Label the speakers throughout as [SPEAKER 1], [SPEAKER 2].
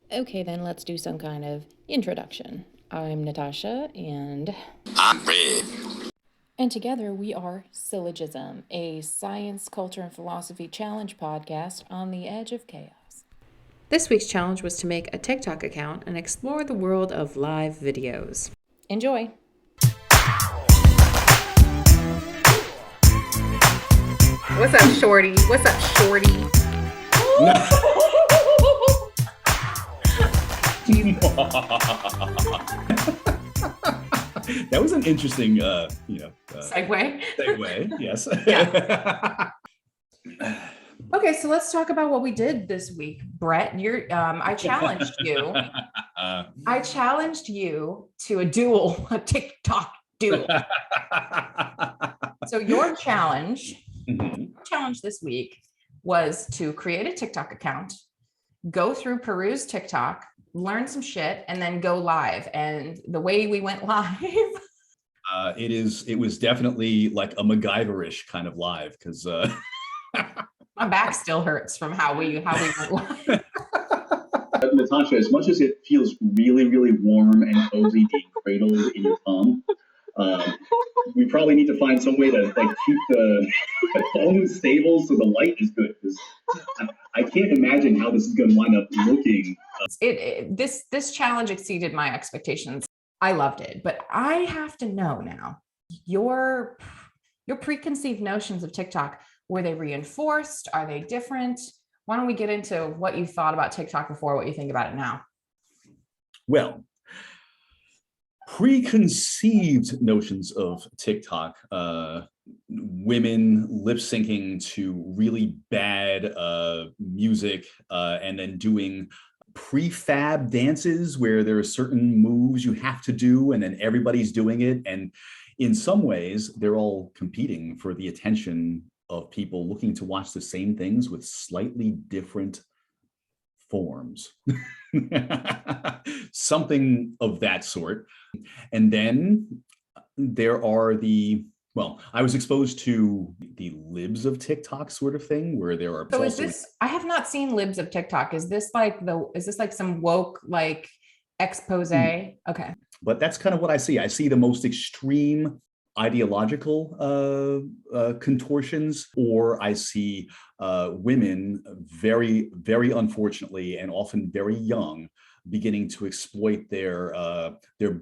[SPEAKER 1] Okay, then let's do some kind of introduction. I'm Natasha, and
[SPEAKER 2] I'm Red.
[SPEAKER 1] together we are Sylllojism, a science, culture, and philosophy challenge podcast on the edge of chaos. This week's challenge was to make a TikTok account and explore the world of live videos. Enjoy! What's up, Shorty? What's up, Shorty?
[SPEAKER 3] That was an interesting,
[SPEAKER 1] Segue.
[SPEAKER 3] segue. Yes.
[SPEAKER 1] Yeah. Okay, so let's talk about what we did this week, Brett. I challenged you. I challenged you to a duel, a TikTok duel. So your challenge this week was to create a TikTok account, go through peruse TikTok, learn some shit, and then go live. And the way we went live,
[SPEAKER 3] it was definitely like a MacGyver-ish kind of live because
[SPEAKER 1] my back still hurts from how we went live.
[SPEAKER 4] Natasha, as much as it feels really, really warm and cozy being cradled in your palm, we probably need to find some way to keep the phone stable so the light is good. Because I can't imagine how this is going to wind up looking.
[SPEAKER 1] This challenge exceeded my expectations. I loved it, but I have to know now your preconceived notions of TikTok. Were they reinforced? Are they different? Why don't we get into what you thought about TikTok before, what you think about it now?
[SPEAKER 3] Well, preconceived notions of TikTok, women lip syncing to really bad music, and then doing prefab dances where there are certain moves you have to do, and then everybody's doing it. And in some ways, they're all competing for the attention of people looking to watch the same things with slightly different forms. Something of that sort. And then there are I was exposed to the libs of TikTok sort of thing where there are.
[SPEAKER 1] So is this, I have not seen libs of TikTok. Is this like some woke, like expose? Okay.
[SPEAKER 3] But that's kind of what I see. I see the most extreme ideological contortions, or I see women very, very unfortunately, and often very young, beginning to exploit their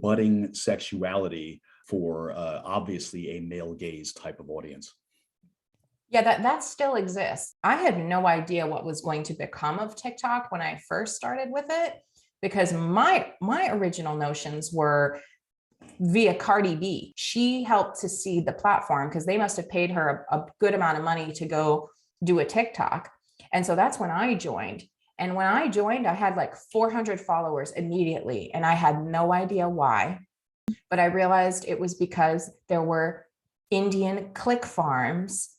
[SPEAKER 3] budding sexuality for obviously a male gaze type of audience.
[SPEAKER 1] Yeah, that still exists. I had no idea what was going to become of TikTok when I first started with it, because my original notions were via Cardi B. She helped to seed the platform because they must have paid her a good amount of money to go do a TikTok. And so that's when I joined. And when I joined, I had like 400 followers immediately, and I had no idea why. But I realized it was because there were Indian click farms,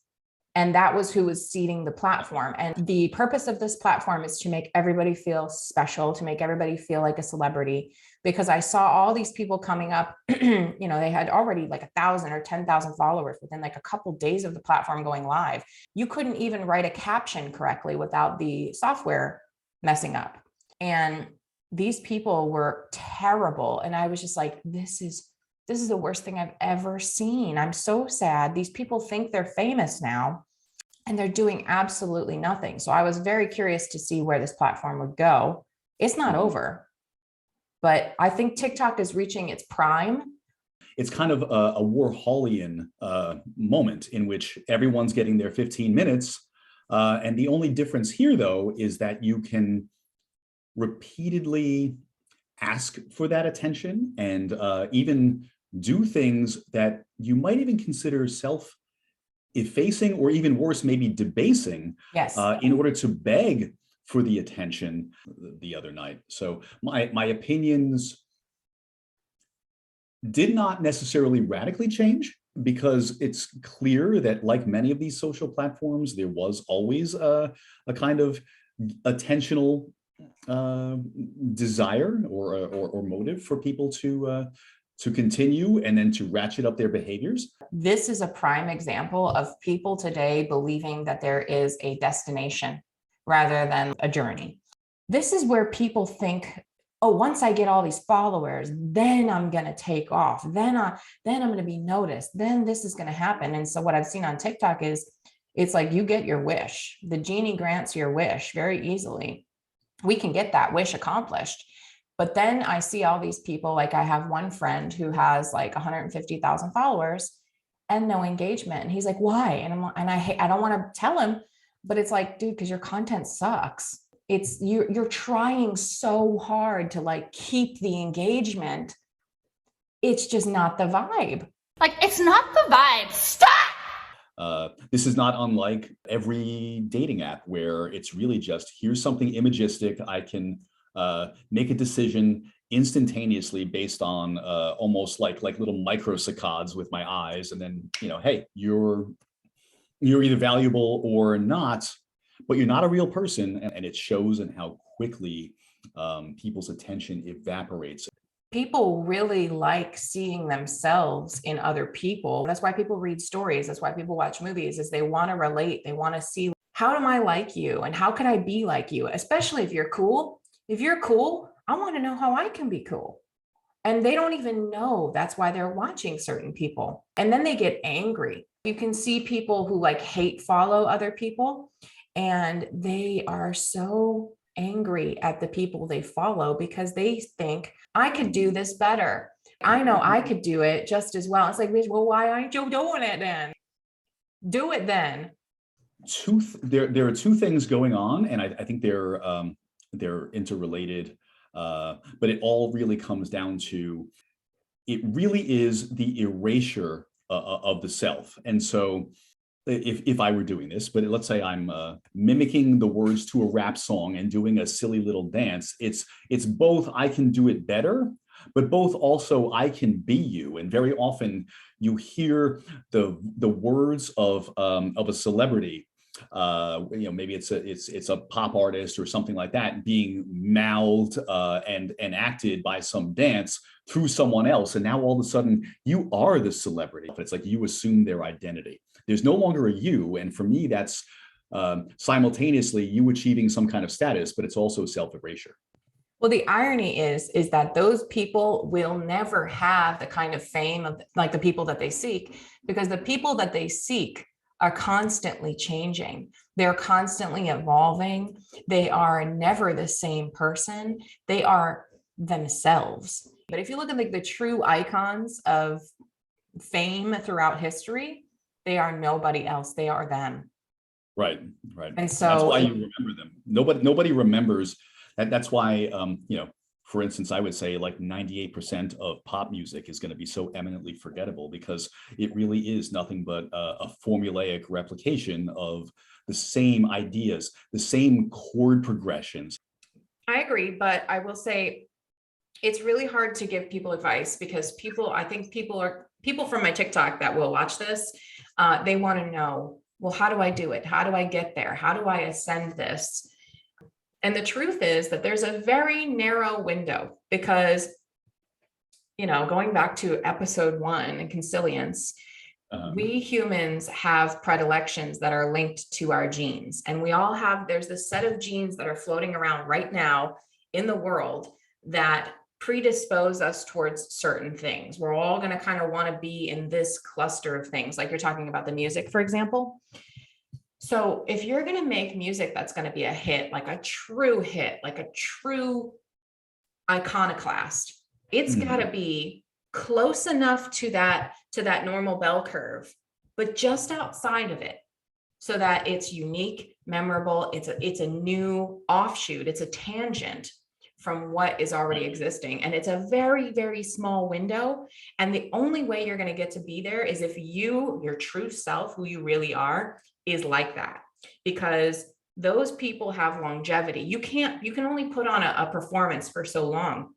[SPEAKER 1] and that was who was seeding the platform. And the purpose of this platform is to make everybody feel special, to make everybody feel like a celebrity. Because I saw all these people coming up, they had already like 1,000 or 10,000 followers within like a couple of days of the platform going live. You couldn't even write a caption correctly without the software messing up. And these people were terrible. And I was just like, this is the worst thing I've ever seen. I'm so sad. These people think they're famous now, and they're doing absolutely nothing. So I was very curious to see where this platform would go. It's not over, but I think TikTok is reaching its prime.
[SPEAKER 3] It's kind of a Warholian moment in which everyone's getting their 15 minutes. And the only difference here, though, is that you can repeatedly ask for that attention and even do things that you might even consider self-effacing, or even worse, maybe debasing,
[SPEAKER 1] yes,
[SPEAKER 3] in order to beg for the attention the other night. So my opinions did not necessarily radically change, because it's clear that, like many of these social platforms, there was always a kind of attentional desire or motive for people to continue and then to ratchet up their behaviors.
[SPEAKER 1] This is a prime example of people today believing that there is a destination rather than a journey. this is where people think, oh, once I get all these followers, then I'm going to take off. Then I'm going to be noticed. Then this is going to happen. And so what I've seen on TikTok is it's like you get your wish. The genie grants your wish very easily. We can get that wish accomplished. But then I see all these people, like I have one friend who has like 150,000 followers and no engagement. And he's like, why? And I don't want to tell him, but it's like, dude, because your content sucks. It's you're trying so hard to like keep the engagement. It's just not the vibe.
[SPEAKER 2] Like, it's not the vibe. Stop!
[SPEAKER 3] This is not unlike every dating app where it's really just, here's something imagistic. I can make a decision instantaneously based on almost like little microsaccades with my eyes. And then, hey, you're either valuable or not, but you're not a real person. And it shows in how quickly people's attention evaporates.
[SPEAKER 1] People really like seeing themselves in other people. That's why people read stories. That's why people watch movies, is they want to relate. They want to see, how am I like you? And how could I be like you? Especially if you're cool. If you're cool, I want to know how I can be cool. And they don't even know that's why they're watching certain people. And then they get angry. You can see people who like hate follow other people, and they are so angry at the people they follow because they think, I could do this better. I know I could do it just as well. It's like, well, why aren't you doing it then? Do it then.
[SPEAKER 3] There are two things going on, and I think they're interrelated, but it all really comes down to, it really is the erasure of the self. And so if I were doing this, but let's say I'm mimicking the words to a rap song and doing a silly little dance, it's both I can do it better, but both also I can be you. And very often you hear the words of a celebrity, maybe it's a pop artist or something like that, being mouthed and acted by some dance through someone else. And now all of a sudden you are the celebrity. It's like you assume their identity. There's no longer a you. And for me, that's simultaneously you achieving some kind of status, but it's also self-erasure.
[SPEAKER 1] Well, the irony is that those people will never have the kind of fame of like the people that they seek, because the people that they seek are constantly changing. They're constantly evolving. They are never the same person. They are themselves. But if you look at like the true icons of fame throughout history, they are nobody else. They are them.
[SPEAKER 3] Right.
[SPEAKER 1] And so
[SPEAKER 3] that's why you remember them. Nobody remembers that. That's why, for instance, I would say like 98% of pop music is going to be so eminently forgettable, because it really is nothing but a formulaic replication of the same ideas, the same chord progressions.
[SPEAKER 1] I agree, but I will say it's really hard to give people advice, because I think people from my TikTok that will watch this, they want to know, well, how do I do it? How do I get there? How do I ascend this? And the truth is that there's a very narrow window, because, going back to episode 1 and consilience, we humans have predilections that are linked to our genes. And there's this set of genes that are floating around right now in the world that predispose us towards certain things. We're all going to kind of want to be in this cluster of things, like you're talking about the music, for example. So if you're going to make music that's going to be a hit, like a true hit, like a true iconoclast, it's got to be close enough to that normal bell curve, but just outside of it, so that it's unique, memorable. It's a new offshoot. It's a tangent from what is already existing. And it's a very, very small window. And the only way you're going to get to be there is if your true self, who you really are, is like that, because those people have longevity. You can only put on a performance for so long.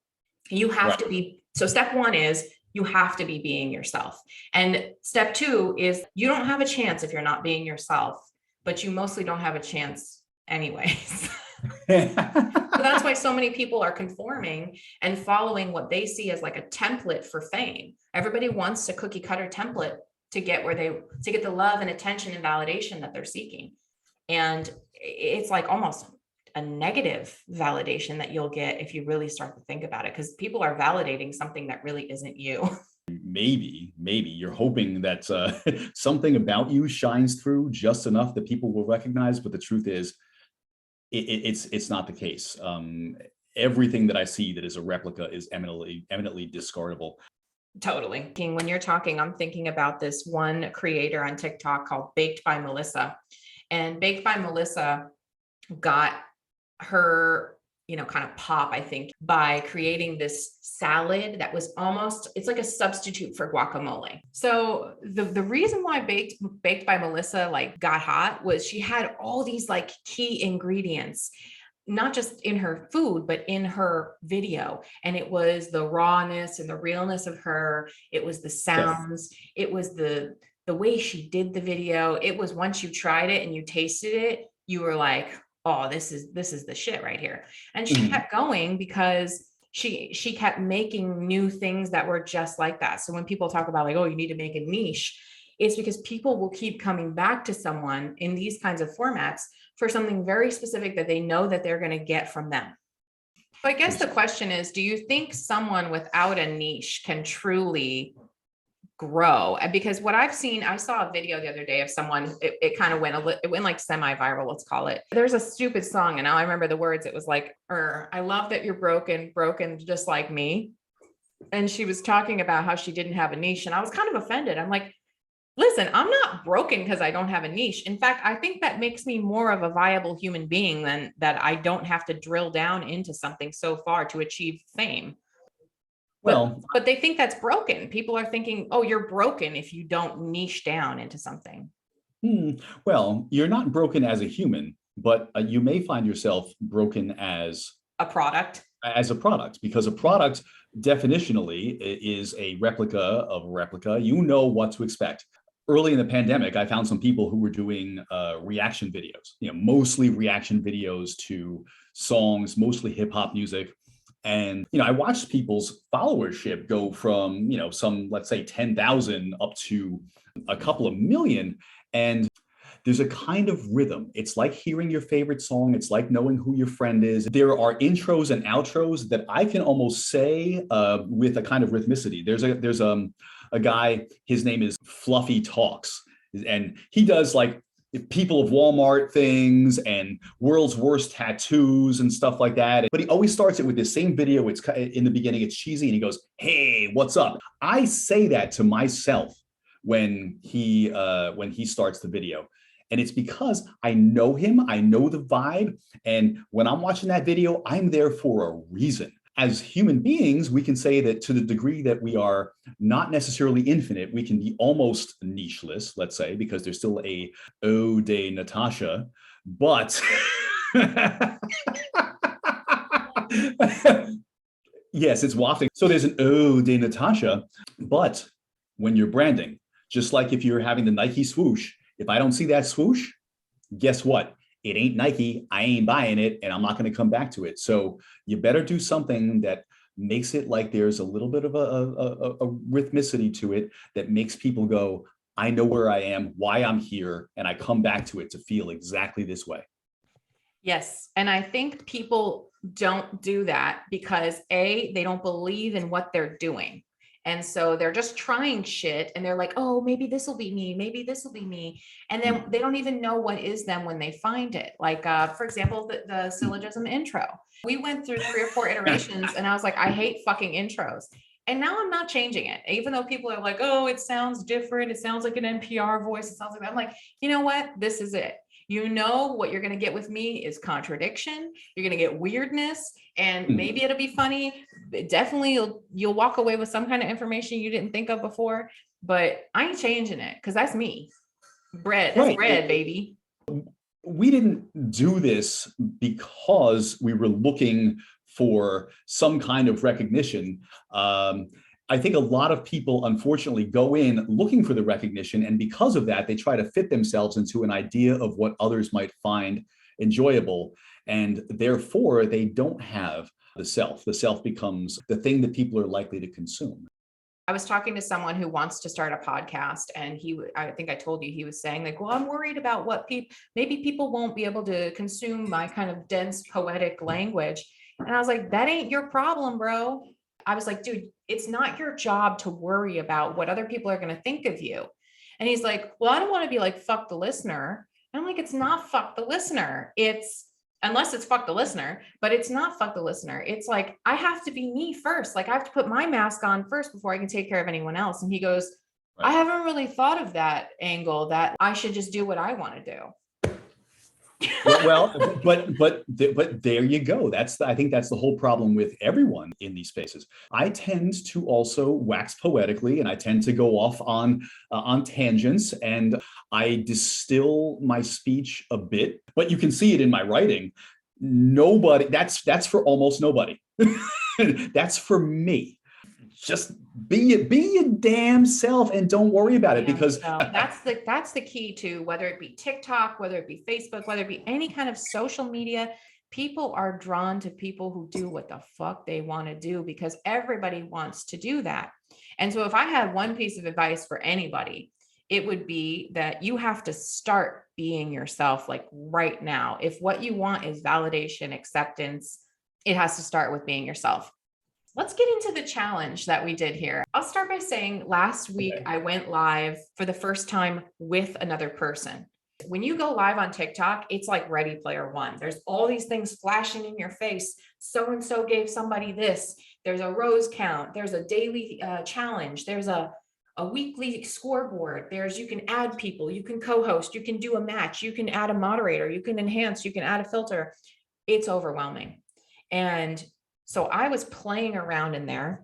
[SPEAKER 1] You have to be. So step 1 is you have to be being yourself. And step 2 is you don't have a chance if you're not being yourself, but you mostly don't have a chance anyways. So that's why so many people are conforming and following what they see as like a template for fame. Everybody wants a cookie cutter template to get to get the love and attention and validation that they're seeking. And it's like almost a negative validation that you'll get if you really start to think about it, because people are validating something that really isn't you.
[SPEAKER 3] Maybe you're hoping that something about you shines through just enough that people will recognize, but the truth is it's not the case. Everything that I see that is a replica is eminently discardable.
[SPEAKER 1] Totally. When you're talking, I'm thinking about this one creator on TikTok called Baked by Melissa. And Baked by Melissa got her, kind of pop, I think, by creating this salad that was it's like a substitute for guacamole. So the reason why Baked by Melissa like got hot was she had all these like key ingredients, not just in her food, but in her video. And it was the rawness and the realness of her. It was the sounds. Yes. It was the way she did the video. It was once you tried it and you tasted it, you were like, oh, this is the shit right here. And she kept going because she kept making new things that were just like that. So when people talk about like, oh, you need to make a niche, it's because people will keep coming back to someone in these kinds of formats for something very specific that they know that they're going to get from them. So I guess the question is, do you think someone without a niche can truly grow? Because what I've seen, I saw a video the other day of someone, it kind of it went like semi-viral, let's call it. There's a stupid song, and now I remember the words. It was like, I love that you're broken just like me. And she was talking about how she didn't have a niche, and I was kind of offended. I'm like, listen, I'm not broken because I don't have a niche. In fact, I think that makes me more of a viable human being than that I don't have to drill down into something so far to achieve fame. But they think that's broken. People are thinking, oh, you're broken if you don't niche down into something.
[SPEAKER 3] Well, you're not broken as a human, but you may find yourself broken as
[SPEAKER 1] a product.
[SPEAKER 3] Because a product definitionally is a replica of a replica. You know what to expect. Early in the pandemic, I found some people who were doing reaction videos, mostly reaction videos to songs, mostly hip hop music. And, I watched people's followership go from, some, let's say 10,000 up to a couple of million. And there's a kind of rhythm. It's like hearing your favorite song. It's like knowing who your friend is. There are intros and outros that I can almost say with a kind of rhythmicity. There's a guy, his name is Fluffy Talks, and he does like people of Walmart things and world's worst tattoos and stuff like that. But he always starts it with this same video. It's in the beginning, it's cheesy, and he goes, "Hey, what's up?" I say that to myself when he starts the video. And it's because I know him, I know the vibe. And when I'm watching that video, I'm there for a reason. As human beings, we can say that to the degree that we are not necessarily infinite, we can be almost nicheless, let's say, because there's still a ode de Natasha, but yes, it's wafting. So there's an ode de Natasha, but when you're branding, just like if you're having the Nike swoosh, if I don't see that swoosh, guess what? It ain't Nike, I ain't buying it, and I'm not going to come back to it. So you better do something that makes it like there's a little bit of a rhythmicity to it that makes people go, I know where I am, why I'm here, and I come back to it to feel exactly this way.
[SPEAKER 1] Yes. And I think people don't do that because they don't believe in what they're doing. And so they're just trying shit and they're like, oh, maybe this will be me. Maybe this will be me. And then they don't even know what is them when they find it. Like, for example, the Sylllojism intro. We went through 3 or 4 iterations and I was like, I hate fucking intros. And now I'm not changing it. Even though people are like, oh, it sounds different. It sounds like an NPR voice. It sounds like that. I'm like, you know what? This is it. You know what you're going to get with me is contradiction. You're going to get weirdness, and maybe it'll be funny. Definitely you'll walk away with some kind of information you didn't think of before, but I ain't changing it because that's me. Bread, that's bread, baby.
[SPEAKER 3] We didn't do this because we were looking for some kind of recognition. I think a lot of people, unfortunately, go in looking for the recognition. And because of that, they try to fit themselves into an idea of what others might find enjoyable. And therefore, they don't have the self. The self becomes the thing that people are likely to consume.
[SPEAKER 1] I was talking to someone who wants to start a podcast, and I think I told you, he was saying like, well, I'm worried about what maybe people won't be able to consume my kind of dense poetic language. And I was like, that ain't your problem, bro. I was like, dude, it's not your job to worry about what other people are going to think of you. And he's like, well, I don't want to be like, fuck the listener. And I'm like, it's not fuck the listener. Unless it's fuck the listener, but it's not fuck the listener. It's like, I have to be me first. Like I have to put my mask on first before I can take care of anyone else. And he goes, right. I haven't really thought of that angle, that I should just do what I want to do.
[SPEAKER 3] but there you go. I think that's the whole problem with everyone in these spaces. I tend to also wax poetically, and I tend to go off on tangents, and I distill my speech a bit. But you can see it in my writing. Nobody. That's for almost nobody. That's for me. Just be your damn self and don't worry about it, because
[SPEAKER 1] that's the key to whether it be TikTok, whether it be Facebook, whether it be any kind of social media. People are drawn to people who do what the fuck they want to do, because everybody wants to do that. And so if I had one piece of advice for anybody, it would be that you have to start being yourself, like right now. If what you want is validation, acceptance, it has to start with being yourself. Let's get into the challenge that we did here. I'll start by saying last week I went live for the first time with another person. When you go live on TikTok, it's like Ready Player One. There's all these things flashing in your face. So-and-so gave somebody this. There's a rose count. There's a daily challenge. There's a weekly scoreboard. You can add people. You can co-host. You can do a match. You can add a moderator. You can enhance. You can add a filter. It's overwhelming. And so I was playing around in there,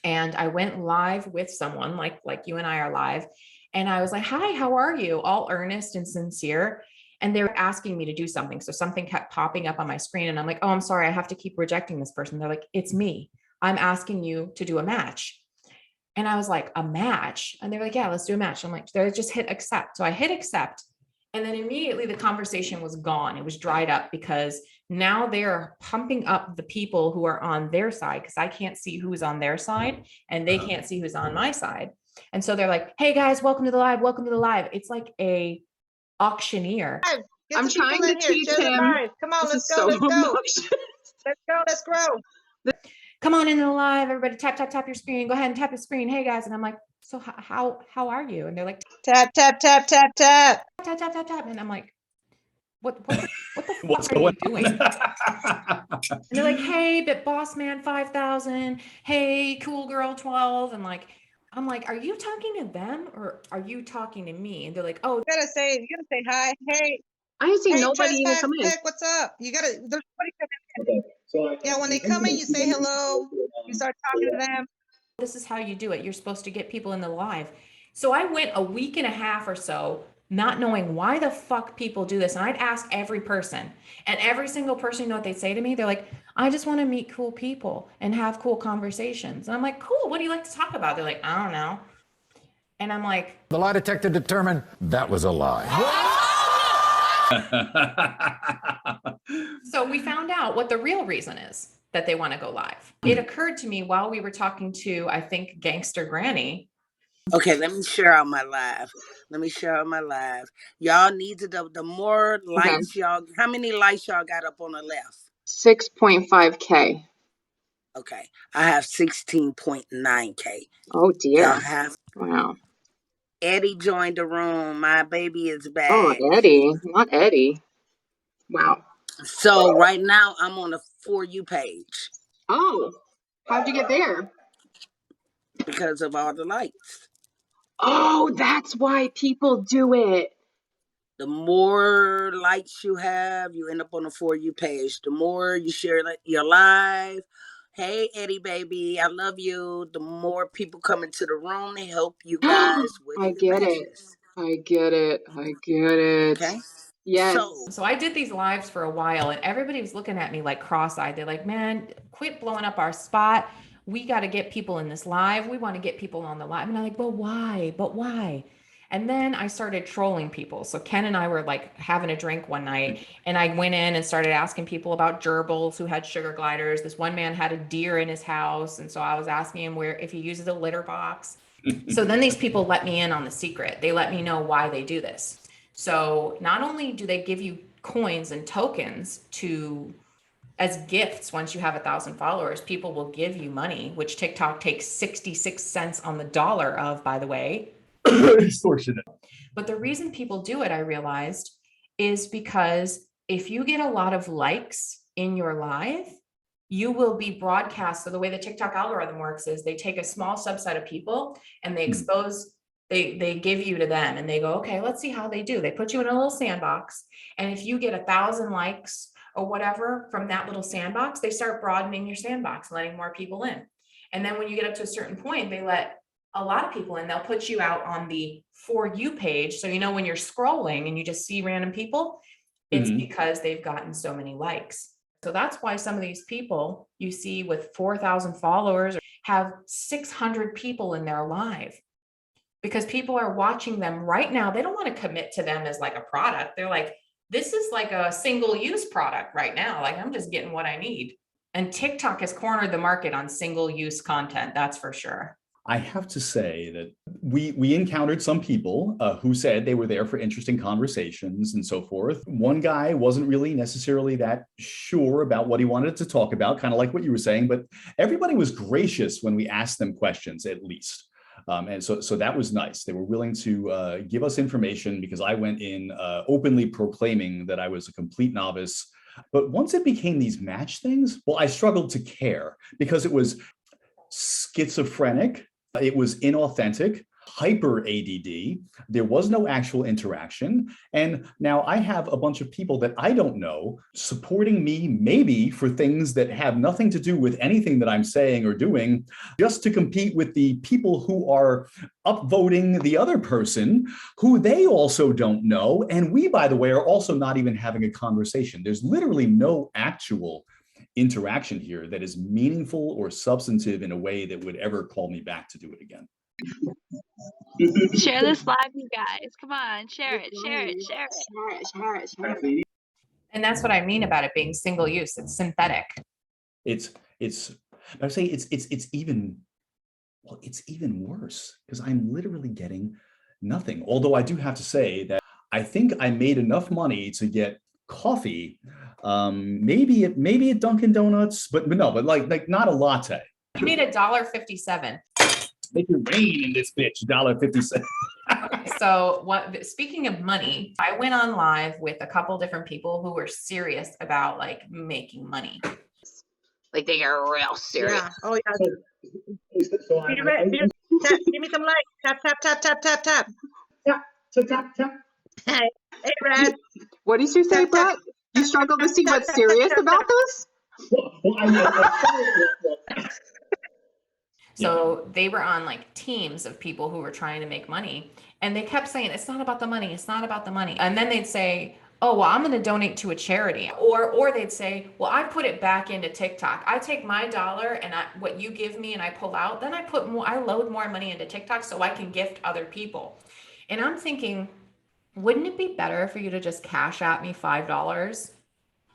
[SPEAKER 1] and I went live with someone like you and I are live. And I was like, hi, how are you? All earnest and sincere. And they were asking me to do something. So something kept popping up on my screen, and I'm like, oh, I'm sorry. I have to keep rejecting this person. They're like, it's me. I'm asking you to do a match. And I was like, a match? And they're like, yeah, let's do a match. I'm like, just hit accept. So I hit accept. And then immediately the conversation was gone. It was dried up, because now they're pumping up the people who are on their side, because I can't see who's on their side and they can't see who's on my side. And so they're like, hey guys, welcome to the live. Welcome to the live. It's like a auctioneer.
[SPEAKER 5] I'm trying to teach him. Come on, let's go. Let's grow.
[SPEAKER 1] Come on into the live. Everybody tap your screen. Go ahead and tap your screen. Hey guys. And I'm like, so how are you? And they're like,
[SPEAKER 5] tap.
[SPEAKER 1] And I'm like, what the fuck are you doing? And they're like, hey, but boss man 5,000. Hey, cool girl 12. And I'm like, are you talking to them or are you talking to me? And they're like, oh,
[SPEAKER 5] you gotta say hi. Hey,
[SPEAKER 6] I ain't seen nobody even come in.
[SPEAKER 5] What's up? There's nobody coming in. So yeah, when they come in, you say hello. You start talking to them.
[SPEAKER 1] This is how you do it. You're supposed to get people in the live. So I went a week and a half or so not knowing why the fuck people do this. And I'd ask every person, and every single person, you know what they'd say to me? They're like, I just want to meet cool people and have cool conversations. And I'm like, cool. What do you like to talk about? They're like, I don't know. And I'm like,
[SPEAKER 7] the lie detector determined that was a lie.
[SPEAKER 1] So we found out what the real reason is that they want to go live. It occurred to me while we were talking to, I think, Gangster Granny.
[SPEAKER 8] Okay, let me share out my live. Y'all need to, the more likes y'all, how many likes y'all got up on the left?
[SPEAKER 6] 6.5K.
[SPEAKER 8] Okay, I have 16.9K.
[SPEAKER 6] Oh dear.
[SPEAKER 8] Y'all have.
[SPEAKER 6] Wow.
[SPEAKER 8] Eddie joined the room. My baby is back.
[SPEAKER 6] Oh, Eddie, not Eddie. Wow.
[SPEAKER 8] So right now I'm on the For You page.
[SPEAKER 6] Oh, how'd you get there?
[SPEAKER 8] Because of all the likes.
[SPEAKER 6] Oh, that's why people do it.
[SPEAKER 8] The more likes you have, you end up on the For You page. The more you share your live. Hey, Eddie, baby, I love you. The more people come into the room to help you guys with
[SPEAKER 6] I get it.
[SPEAKER 8] Okay.
[SPEAKER 6] Yes.
[SPEAKER 1] So I did these lives for a while, and everybody was looking at me like cross-eyed. They're like, man, quit blowing up our spot. We got to get people in this live. We want to get people on the live. And I'm like, but why? And then I started trolling people. So Ken and I were like having a drink one night, and I went in and started asking people about gerbils who had sugar gliders. This one man had a deer in his house. And so I was asking him if he uses a litter box. So then these people let me in on the secret. They let me know why they do this. So not only do they give you coins and tokens as gifts, once you have 1,000 followers, people will give you money, which TikTok takes 66 cents on the dollar of, by the way.
[SPEAKER 3] Extortionate.
[SPEAKER 1] But the reason people do it, I realized, is because if you get a lot of likes in your live, you will be broadcast. So the way the TikTok algorithm works is they take a small subset of people and they expose, they give you to them, and they go, okay, let's see how they do. They put you in a little sandbox. And if you get 1,000 likes or whatever from that little sandbox, they start broadening your sandbox, letting more people in. And then when you get up to a certain point, they let a lot of people in. They'll put you out on the For You page. So, when you're scrolling and you just see random people, it's because they've gotten so many likes. So that's why some of these people you see with 4,000 followers have 600 people in their live, because people are watching them right now. They don't want to commit to them as like a product. They're like, this is like a single use product right now. Like, I'm just getting what I need. And TikTok has cornered the market on single use content. That's for sure.
[SPEAKER 3] I have to say that we encountered some people who said they were there for interesting conversations and so forth. One guy wasn't really necessarily that sure about what he wanted to talk about, kind of like what you were saying, but everybody was gracious when we asked them questions, at least. And so that was nice. They were willing to give us information, because I went in openly proclaiming that I was a complete novice. But once it became these match things, well, I struggled to care, because it was schizophrenic. It was inauthentic, hyper ADD. There was no actual interaction. And now I have a bunch of people that I don't know supporting me, maybe for things that have nothing to do with anything that I'm saying or doing, just to compete with the people who are upvoting the other person, who they also don't know. And we, by the way, are also not even having a conversation. There's literally no actual interaction here that is meaningful or substantive in a way that would ever call me back to do it again.
[SPEAKER 2] Share this live, you guys. Come on, share it, share it, share it.
[SPEAKER 1] And that's what I mean about it being single use. It's synthetic.
[SPEAKER 3] It's I say it's even worse, because I'm literally getting nothing. Although I do have to say that I think I made enough money to get coffee, maybe at Dunkin' Donuts, but like not a latte.
[SPEAKER 1] You made $1.57.
[SPEAKER 3] Make it rain in this bitch, $1.57.
[SPEAKER 1] Okay, so speaking of money, I went on live with a couple different people who were serious about like making money.
[SPEAKER 2] Like they are real serious.
[SPEAKER 5] Yeah. Oh yeah. Give me some likes. Tap tap tap tap tap tap.
[SPEAKER 4] Tap.
[SPEAKER 5] Hey, Brad.
[SPEAKER 6] What did you say, Brett? You struggle to see what's serious about this?
[SPEAKER 1] So they were on like teams of people who were trying to make money, and they kept saying, it's not about the money. It's not about the money. And then they'd say, oh, well, I'm going to donate to a charity. Or they'd say, well, I put it back into TikTok. I take my dollar and what you give me and I pull out, then I load more money into TikTok so I can gift other people. And I'm thinking, wouldn't it be better for you to just cash at me $5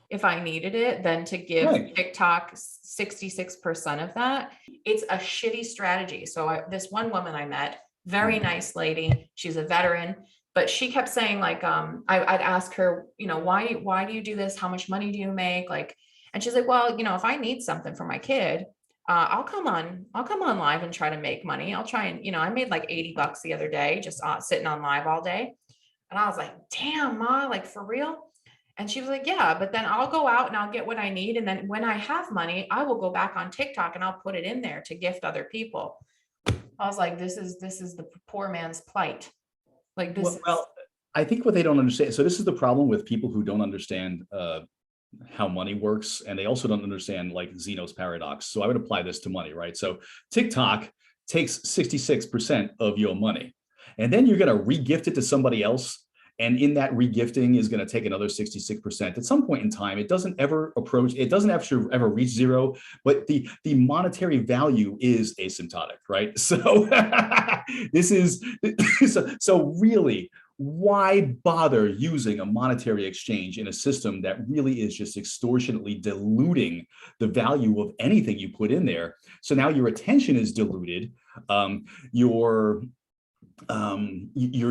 [SPEAKER 1] if I needed it than to give TikTok 66% of that? It's a shitty strategy. So this one woman I met, very nice lady, she's a veteran, but she kept saying like, I'd ask her, why do you do this? How much money do you make? Like, and she's like, well, if I need something for my kid, I'll come on live and try to make money. I'll try and, I made like $80 the other day, just sitting on live all day. And I was like, damn, Ma, like for real? And she was like, yeah, but then I'll go out and I'll get what I need. And then when I have money, I will go back on TikTok and I'll put it in there to gift other people. I was like, this is the poor man's plight. Like this.
[SPEAKER 3] Well, I think what they don't understand. So this is the problem with people who don't understand how money works. And they also don't understand like Zeno's paradox. So I would apply this to money, right? So TikTok takes 66% of your money, and then you're going to re-gift it to somebody else And in that regifting is going to take another 66%. At some point in time, it doesn't ever approach, it doesn't actually ever reach zero, but the monetary value is asymptotic, right? So this is, so really, why bother using a monetary exchange in a system that really is just extortionately diluting the value of anything you put in there? So now your attention is diluted. Your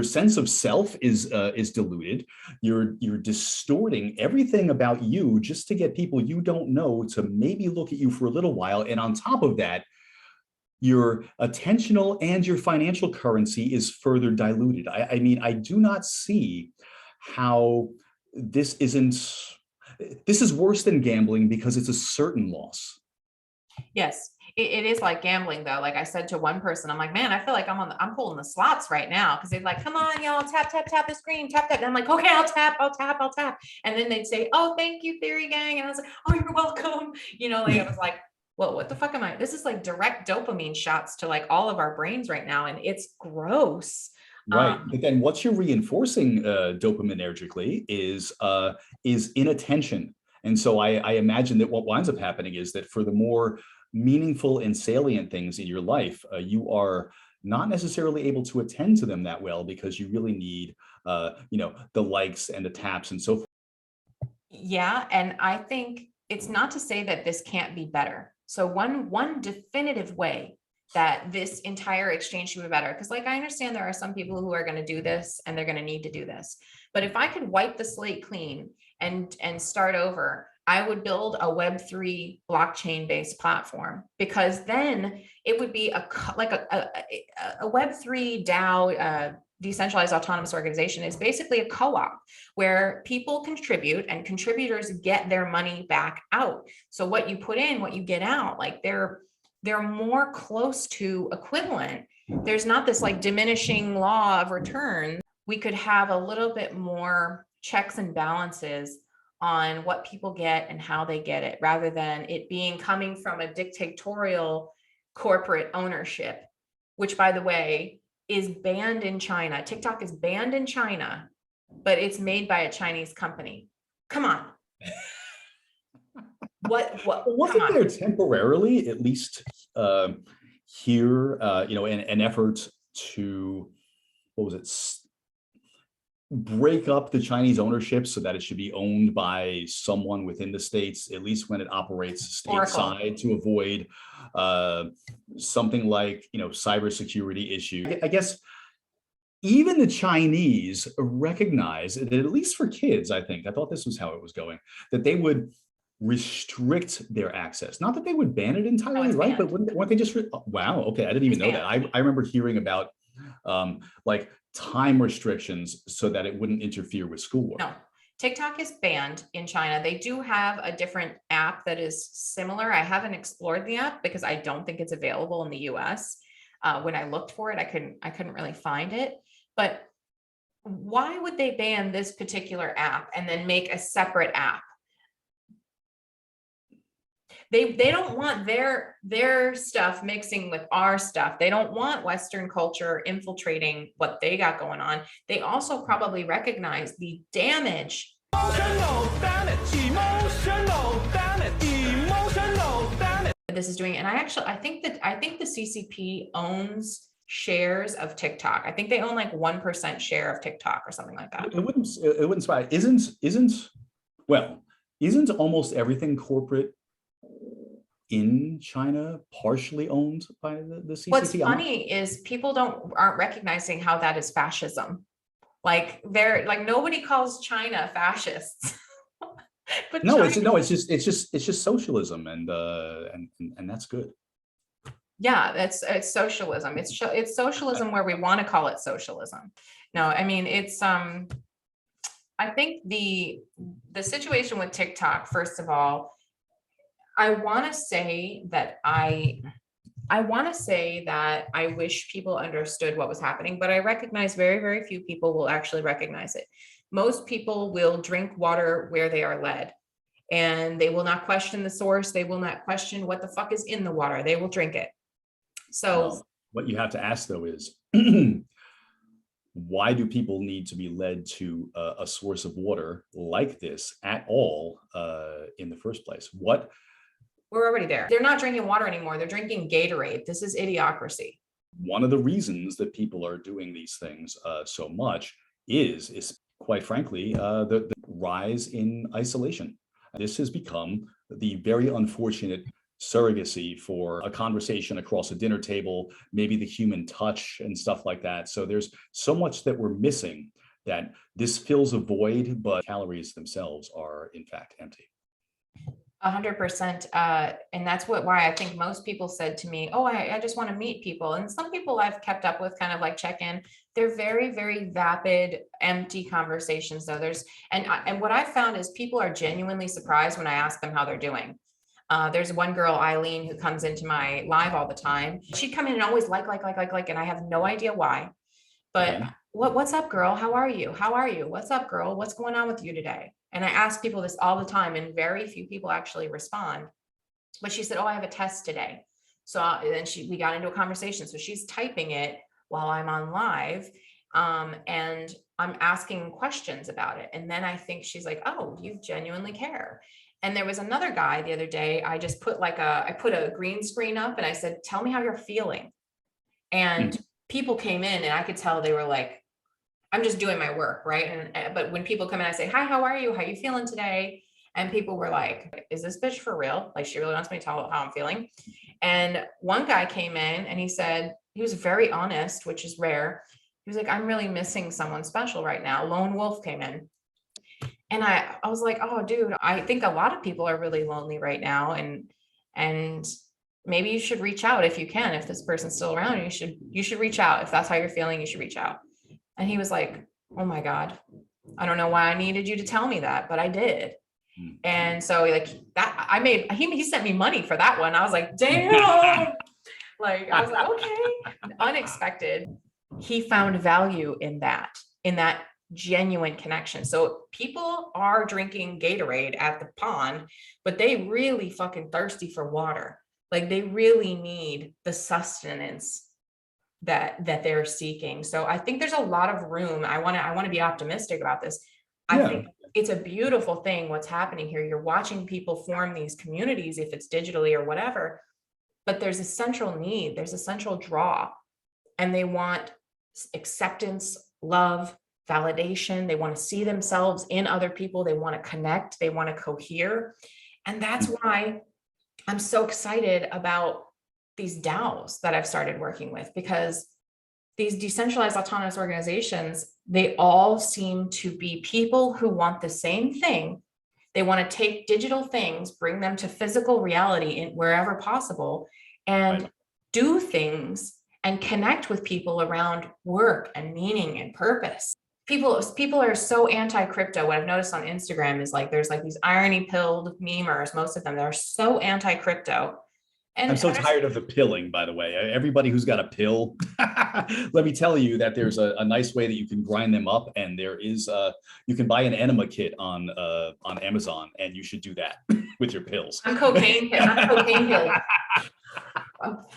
[SPEAKER 3] sense of self is diluted. You're distorting everything about you just to get people you don't know to maybe look at you for a little while. And on top of that, your attentional and your financial currency is further diluted. I mean, I do not see how this is worse than gambling because it's a certain loss.
[SPEAKER 1] Yes, it is like gambling though. Like I said to one person, I'm like, man, I feel like I'm pulling the slots right now. Cause they're like, come on, y'all, tap, tap, tap the screen, tap, tap. And I'm like, okay, I'll tap. And then they'd say, oh, thank you, Theory Gang. And I was like, oh, you're welcome. You know, like I was like, well, what the fuck am I? This is like direct dopamine shots to like all of our brains right now. And it's gross.
[SPEAKER 3] Right. But then what you're reinforcing dopaminergically is inattention. And so I imagine that what winds up happening is that for the more meaningful and salient things in your life, you are not necessarily able to attend to them that well because you really need, the likes and the taps and so forth.
[SPEAKER 1] Yeah. And I think it's not to say that this can't be better. So one definitive way that this entire exchange should be better, because like I understand there are some people who are going to do this and they're going to need to do this. But if I could wipe the slate clean and start over, I would build a Web3 blockchain-based platform, because then it would be a Web3 DAO, decentralized autonomous organization, is basically a co-op where people contribute and contributors get their money back out. So what you put in, what you get out, like they're more close to equivalent. There's not this like diminishing law of return. We could have a little bit more checks and balances on what people get and how they get it, rather than it being coming from a dictatorial corporate ownership, which by the way, is banned in China. TikTok is banned in China, but it's made by a Chinese company. Come on.
[SPEAKER 3] Wasn't there temporarily, at least here, an effort to, break up the Chinese ownership so that it should be owned by someone within the states, at least when it operates stateside, to avoid something like, cybersecurity issue. I guess even the Chinese recognize that, at least for kids, I thought this was how it was going, that they would restrict their access. Not that they would ban it entirely, right? But weren't they just, wow, okay, I didn't even know that. I remember hearing about like time restrictions so that it wouldn't interfere with schoolwork.
[SPEAKER 1] No, TikTok is banned in China. They do have a different app that is similar. I haven't explored the app because I don't think it's available in the US. When I looked for it, I couldn't really find it. But why would they ban this particular app and then make a separate app? They don't want their stuff mixing with our stuff. They don't want Western culture infiltrating what they got going on. They also probably recognize the damage. Emotional damage. This is doing, and I think the CCP owns shares of TikTok. I think they own like 1% share of TikTok or something like that. It wouldn't
[SPEAKER 3] surprise. Isn't almost everything corporate in China partially owned by the CCP?
[SPEAKER 1] What's funny is people aren't recognizing how that is fascism. Like nobody calls China fascists. But
[SPEAKER 3] it's just socialism, and that's good.
[SPEAKER 1] Yeah, it's socialism. It's socialism where we want to call it socialism. No, I mean it's I think the situation with TikTok, first of all, I want to say that I wish people understood what was happening, but I recognize very, very few people will actually recognize it. Most people will drink water where they are led, and they will not question the source. They will not question what the fuck is in the water. They will drink it. So
[SPEAKER 3] what you have to ask though is, why do people need to be led to a source of water like this at all in the first place?
[SPEAKER 1] We're already there. They're not drinking water anymore. They're drinking Gatorade. This is idiocracy.
[SPEAKER 3] One of the reasons that people are doing these things so much is quite frankly, the rise in isolation. This has become the very unfortunate surrogacy for a conversation across a dinner table, maybe the human touch and stuff like that. So there's so much that we're missing that this fills a void, but calories themselves are in fact empty.
[SPEAKER 1] 100%. And that's why I think most people said to me, oh, I just want to meet people. And some people I've kept up with kind of like check in. They're very, very vapid, empty conversations though. And what I found is people are genuinely surprised when I ask them how they're doing. There's one girl, Eileen, who comes into my live all the time. She'd come in and always like, and I have no idea why. But what's up, girl? How are you? How are you? What's up, girl? What's going on with you today? And I ask people this all the time, and very few people actually respond. But she said, oh, I have a test today. So then we got into a conversation. So she's typing it while I'm on live. And I'm asking questions about it. And then I think she's like, oh, you genuinely care. And there was another guy the other day, I just put I put a green screen up and I said, tell me how you're feeling. And people came in and I could tell they were like, I'm just doing my work, right? But when people come in, I say, hi, how are you? How are you feeling today? And people were like, is this bitch for real? Like, she really wants me to tell how I'm feeling. And one guy came in and he said, he was very honest, which is rare. He was like, I'm really missing someone special right now. Lone wolf came in. And I was like, oh, dude, I think a lot of people are really lonely right now. And maybe you should reach out if you can. If this person's still around, you should reach out. If that's how you're feeling, you should reach out. And he was like, oh my God, I don't know why I needed you to tell me that, but I did. And so like that, he sent me money for that one. I was like, damn. Like, I was like, okay, unexpected. He found value in that genuine connection. So people are drinking Gatorade at the pond, but they really fucking thirsty for water. Like, they really need the sustenance that they're seeking. So I think there's a lot of room. I want to be optimistic about this. I think it's a beautiful thing what's happening here. You're watching people form these communities, if it's digitally or whatever, but there's a central need, there's a central draw, and they want acceptance, love, validation. They want to see themselves in other people. They want to connect. They want to cohere. And that's why I'm so excited about these DAOs that I've started working with, because these decentralized autonomous organizations, they all seem to be people who want the same thing. They want to take digital things, bring them to physical reality in wherever possible, and do things and connect with people around work and meaning and purpose. People are so anti-crypto. What I've noticed on Instagram is like, there's like these irony-pilled memers, most of them, they're so anti-crypto. And
[SPEAKER 3] I'm so tired of the pilling, by the way. Everybody who's got a pill, let me tell you that there's a nice way that you can grind them up, and there is you can buy an enema kit on Amazon, and you should do that with your pills.
[SPEAKER 1] I'm cocaine pilled.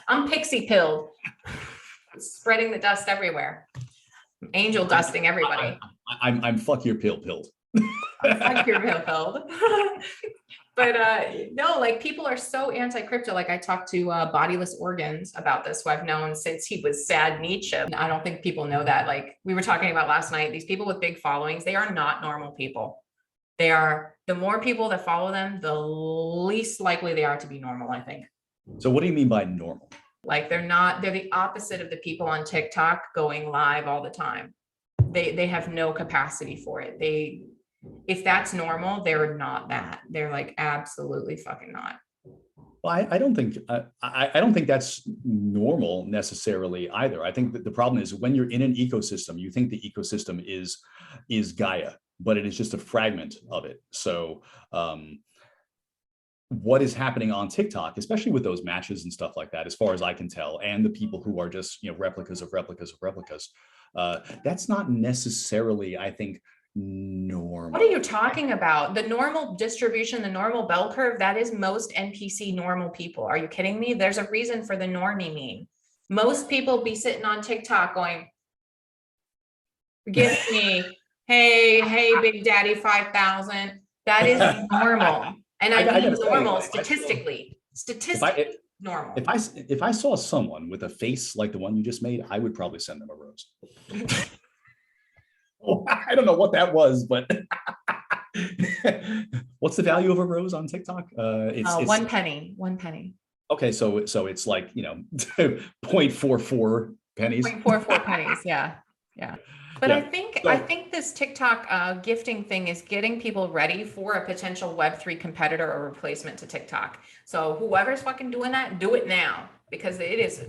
[SPEAKER 1] I'm pixie pilled, spreading the dust everywhere. Angel dusting everybody.
[SPEAKER 3] I'm fuck your pill pilled.
[SPEAKER 1] I'm fuck your pill pilled. But no, like, people are so anti-crypto. Like, I talked to Bodiless Organs about this, who I've known since he was Sad Nietzsche. I don't think people know that. Like we were talking about last night, these people with big followings, they are not normal people. They are, the more people that follow them, the least likely they are to be normal, I think.
[SPEAKER 3] So what do you mean by normal?
[SPEAKER 1] Like, they're the opposite of the people on TikTok going live all the time. They have no capacity for it. If that's normal, they're not that. They're like, absolutely fucking not.
[SPEAKER 3] Well, I don't think that's normal necessarily either. I think that the problem is when you're in an ecosystem, you think the ecosystem is Gaia, but it is just a fragment of it. So what is happening on TikTok, especially with those matches and stuff like that, as far as I can tell, and the people who are just, replicas of replicas of replicas, that's not necessarily, I think, normal.
[SPEAKER 1] What are you talking about? The normal distribution, the normal bell curve, that is most NPC normal people. Are you kidding me? There's a reason for the normie meme. Most people be sitting on TikTok going, gift me, hey, Big Daddy 5,000. That is normal. And I mean normal statistically. Statistically normal.
[SPEAKER 3] If I saw someone with a face like the one you just made, I would probably send them a rose. Oh, I don't know what that was, but what's the value of a rose on TikTok?
[SPEAKER 1] It's 1 penny. 1 penny.
[SPEAKER 3] Okay, so it's like 0.44 pennies.
[SPEAKER 1] 0.44 pennies, yeah. But yeah. I think this TikTok gifting thing is getting people ready for a potential Web3 competitor or replacement to TikTok. So whoever's fucking doing that, do it now, because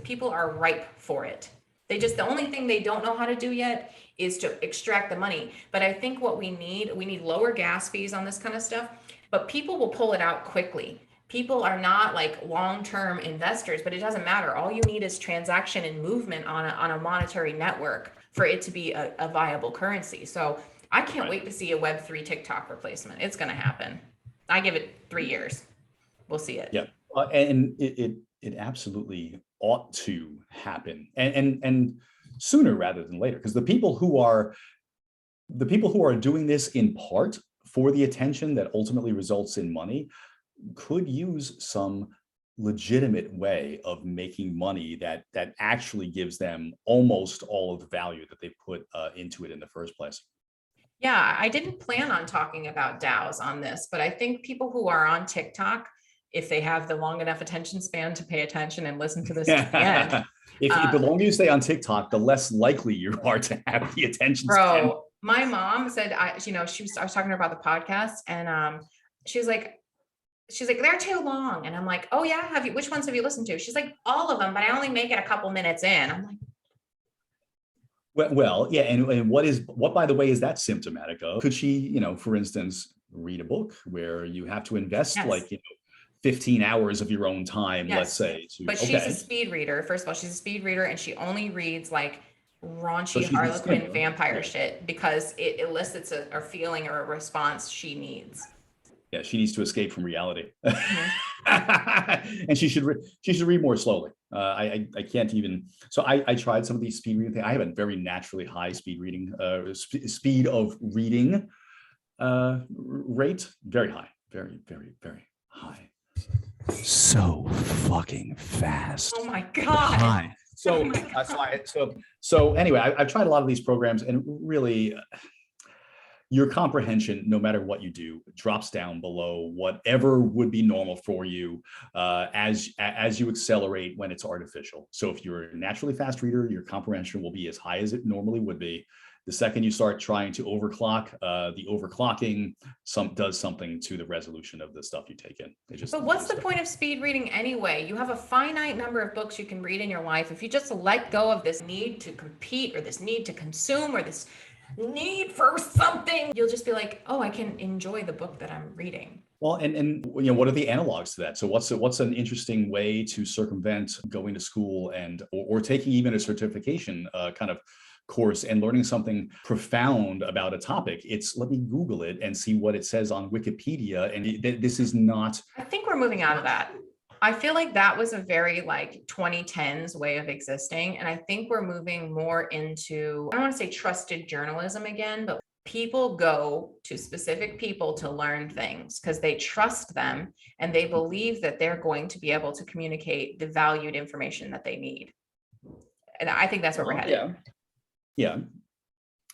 [SPEAKER 1] people are ripe for it. The only thing they don't know how to do yet is to extract the money. But I think what we need lower gas fees on this kind of stuff, but people will pull it out quickly. People are not like long-term investors, but it doesn't matter. All you need is transaction and movement on a monetary network for it to be a viable currency. So I can't wait to see a Web3 TikTok replacement. It's going to happen. I give it 3 years. We'll see it.
[SPEAKER 3] Yeah, and it absolutely ought to happen, and sooner rather than later, because the people who are doing this in part for the attention that ultimately results in money could use some legitimate way of making money that actually gives them almost all of the value that they put into it in the first place.
[SPEAKER 1] Yeah, I didn't plan on talking about DAOs on this, but I think people who are on TikTok, if they have the long enough attention span to pay attention and listen to this to the end.
[SPEAKER 3] If the longer you stay on TikTok, the less likely you are to have the attention span.
[SPEAKER 1] My mom said, I was talking to her about the podcast, and she was like, they're too long. And I'm like, oh yeah, which ones have you listened to? She's like, all of them, but I only make it a couple minutes in. I'm like,
[SPEAKER 3] well, yeah. And what, by the way, is that symptomatic of? Could she, for instance, read a book where you have to invest 15 hours of your own time, let's say.
[SPEAKER 1] But she's a speed reader. First of all, she's a speed reader, and she only reads like raunchy Harlequin vampire shit because it elicits a feeling or a response she needs.
[SPEAKER 3] Yeah, she needs to escape from reality. And she should read more slowly. I can't even. So I tried some of these speed reading things. I have a very naturally high speed of reading rate, very high, very, very, very high. So fucking fast.
[SPEAKER 1] Oh my God.
[SPEAKER 3] High. So anyway, I've tried a lot of these programs, and really, your comprehension, no matter what you do, drops down below whatever would be normal for you as you accelerate when it's artificial. So if you're a naturally fast reader, your comprehension will be as high as it normally would be. The second you start trying to overclock, the overclocking does something to the resolution of the stuff you take in.
[SPEAKER 1] But what's the point of speed reading anyway? You have a finite number of books you can read in your life. If you just let go of this need to compete, or this need to consume, or this need for something, you'll just be like, oh, I can enjoy the book that I'm reading.
[SPEAKER 3] Well, and what are the analogs to that? So what's an interesting way to circumvent going to school and or taking even a certification kind of course and learning something profound about a topic? It's let me Google it and see what it says on Wikipedia. And this is not.
[SPEAKER 1] I think we're moving out of that. I feel like that was a very 2010s way of existing. And I think we're moving more into, I don't want to say trusted journalism again, but people go to specific people to learn things because they trust them and they believe that they're going to be able to communicate the valued information that they need. And I think that's where we're headed.
[SPEAKER 3] Yeah.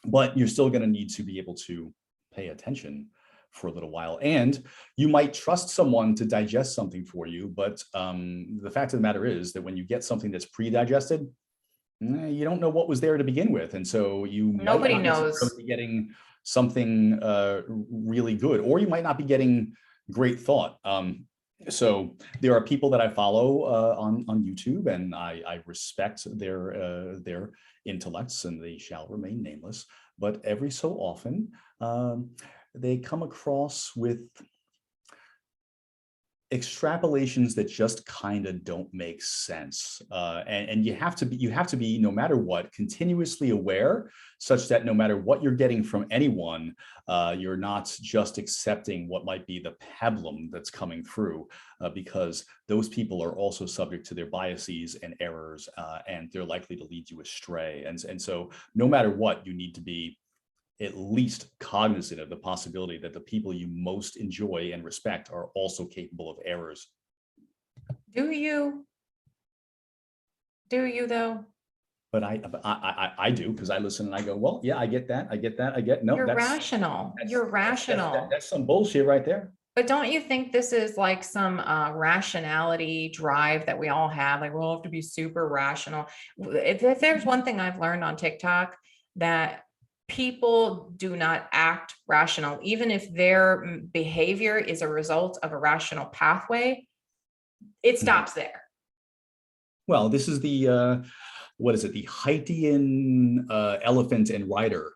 [SPEAKER 3] But you're still going to need to be able to pay attention for a little while, and you might trust someone to digest something for you, but the fact of the matter is that when you get something that's pre-digested, you don't know what was there to begin with, and so nobody knows be getting something really good, or you might not be getting great thought. So there are people that I follow on YouTube, and I respect their intellects, and they shall remain nameless, but every so often they come across with extrapolations that just kind of don't make sense. And you have to be, no matter what, continuously aware, such that no matter what you're getting from anyone, you're not just accepting what might be the pablum that's coming through, because those people are also subject to their biases and errors, and they're likely to lead you astray. And so no matter what, you need to be at least cognizant of the possibility that the people you most enjoy and respect are also capable of errors.
[SPEAKER 1] Do you though?
[SPEAKER 3] But I do, because I listen and I go, well, yeah, I get that. No,
[SPEAKER 1] You're rational. You're rational.
[SPEAKER 3] That's some bullshit right there.
[SPEAKER 1] But don't you think this is like some rationality drive that we all have? Like, we all have to be super rational. If there's one thing I've learned on TikTok, that people do not act rational, even if their behavior is a result of a rational pathway, it stops there.
[SPEAKER 3] Well, this is the, what is it? The Haitian elephant and rider